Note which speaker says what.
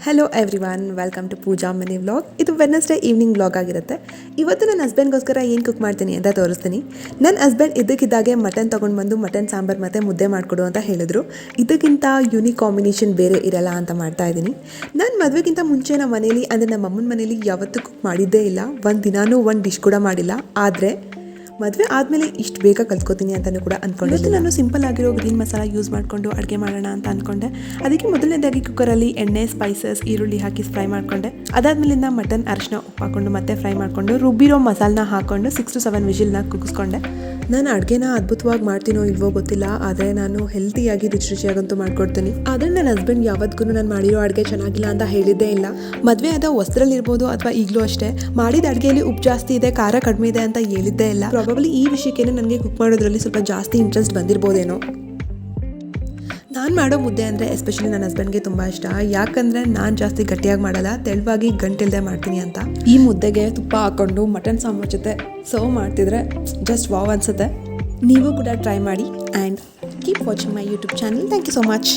Speaker 1: Hello everyone, welcome to Pooja mini vlog. ಇದು Wednesday evening vlog ಆಗಿರುತ್ತೆ. ಇವತ್ತು ನನ್ನ ಹಸ್ಬೆಂಡ್ಗೋಸ್ಕರ ಏನು ಕುಕ್ ಮಾಡ್ತೀನಿ ಅಂತ ತೋರಿಸ್ತೀನಿ. ನನ್ನ ಹಸ್ಬೆಂಡ್ ಇದಕ್ಕಿದ್ದಾಗೆ ಮಟನ್ ತೊಗೊಂಡು ಬಂದು ಮಟನ್ ಸಾಂಬಾರು ಮತ್ತು ಮುದ್ದೆ ಮಾಡಿಕೊಡು ಅಂತ ಹೇಳಿದ್ರು. ಇದಕ್ಕಿಂತ ಯೂನಿಕ್ ಕಾಂಬಿನೇಷನ್ ಬೇರೆ ಇರಲ್ಲ ಅಂತ ಮಾಡ್ತಾ ಇದ್ದೀನಿ. ನಾನು ಮದುವೆಗಿಂತ ಮುಂಚೆ ನಮ್ಮ ಮನೇಲಿ ಅಂದರೆ ನಮ್ಮ ಅಮ್ಮನ ಮನೇಲಿ ಯಾವತ್ತೂ ಕುಕ್ ಮಾಡಿದ್ದೇ ಇಲ್ಲ. ಒಂದು ದಿನಾನೂ ಒಂದು ಡಿಶ್ ಕೂಡ ಮಾಡಿಲ್ಲ. ಆದರೆ ಮದುವೆ ಆದಮೇಲೆ ಇಷ್ಟು ಬೇಗ ಕಲ್ತ್ಕೋತೀನಿ ಅಂತಲೂ ಕೂಡ ಅಂದ್ಕೊಂಡಿದ್ದೆ. ನಾನು ಸಿಂಪಲ್ ಆಗಿರೋ ಗ್ರೀನ್ ಮಸಾಲ ಯೂಸ್ ಮಾಡಿಕೊಂಡು ಅಡುಗೆ ಮಾಡೋಣ ಅಂತ ಅಂದ್ಕೊಂಡೆ. ಅದಕ್ಕೆ ಮೊದಲನೇದಾಗಿ ಕುಕ್ಕರಲ್ಲಿ ಎಣ್ಣೆ, ಸ್ಪೈಸಸ್, ಈರುಳ್ಳಿ ಹಾಕಿ ಫ್ರೈ ಮಾಡಿಕೊಂಡೆ. ಅದಾದಮೇಲಿಂದ ಮಟನ್ ಅರಿಶಿನ ಉಪ್ಪು ಹಾಕ್ಕೊಂಡು ಮತ್ತೆ ಫ್ರೈ ಮಾಡಿಕೊಂಡು ರುಬ್ಬಿರೋ ಮಸಾಲನ ಹಾಕ್ಕೊಂಡು 6 to 7 ವಿಷಿಲ್ನ ಕುಗ್ಗಿಸ್ಕೊಂಡೆ. ನಾನು ಅಡುಗೆನ ಅದ್ಭುತವಾಗಿ ಮಾಡ್ತೀನೋ ಇಲ್ವೋ ಗೊತ್ತಿಲ್ಲ, ಆದರೆ ನಾನು ಹೆಲ್ತಿಯಾಗಿ ರುಚಿಯಾಗಂತೂ ಮಾಡ್ಕೊಡ್ತೀನಿ. ಆದರೆ ನನ್ನ ಹಸ್ಬೆಂಡ್ ಯಾವತ್ತಿಗೂ ನಾನು ಮಾಡಿರೋ ಅಡುಗೆ ಚೆನ್ನಾಗಿಲ್ಲ ಅಂತ ಹೇಳಿದ್ದೇ ಇಲ್ಲ. ಮದುವೆ ಆದ ಹೊಸದ್ರಲ್ಲಿರ್ಬೋದು ಅಥವಾ ಈಗಲೂ ಅಷ್ಟೇ, ಮಾಡಿದ ಅಡುಗೆಯಲ್ಲಿ ಉಪ್ಪು ಜಾಸ್ತಿ ಇದೆ, ಖಾರ ಕಡಿಮೆ ಇದೆ ಅಂತ ಹೇಳಿದ್ದೇ ಇಲ್ಲ. ಪ್ರಾಬಬ್ಲಿ ಈ ವಿಷಯಕ್ಕೇನೆ ನನಗೆ ಕುಕ್ ಮಾಡೋದ್ರಲ್ಲಿ ಸ್ವಲ್ಪ ಜಾಸ್ತಿ ಇಂಟ್ರೆಸ್ಟ್ ಬಂದಿರ್ಬೋದೇನೋ. ನಾನು ಮಾಡೋ ಮುದ್ದೆ ಅಂದರೆ ಎಸ್ಪೆಷಲಿ ನನ್ನ ಹಸ್ಬೆಂಡ್ಗೆ ತುಂಬ ಇಷ್ಟ. ಯಾಕಂದರೆ ನಾನು ಜಾಸ್ತಿ ಗಟ್ಟಿಯಾಗಿ ಮಾಡಲ್ಲ, ತೆಳುವಾಗಿ ಗಂಟಿಲ್ದೆ ಮಾಡ್ತೀನಿ ಅಂತ. ಈ ಮುದ್ದೆಗೆ ತುಪ್ಪ ಹಾಕ್ಕೊಂಡು ಮಟನ್ ಸಾಂಬಾರು ಜೊತೆ ಸರ್ವ್ ಮಾಡ್ತಿದ್ರೆ ಜಸ್ಟ್ ವಾವ್ ಅನಿಸುತ್ತೆ. ನೀವು ಕೂಡ ಟ್ರೈ ಮಾಡಿ and keep watching my YouTube channel. Thank you so much.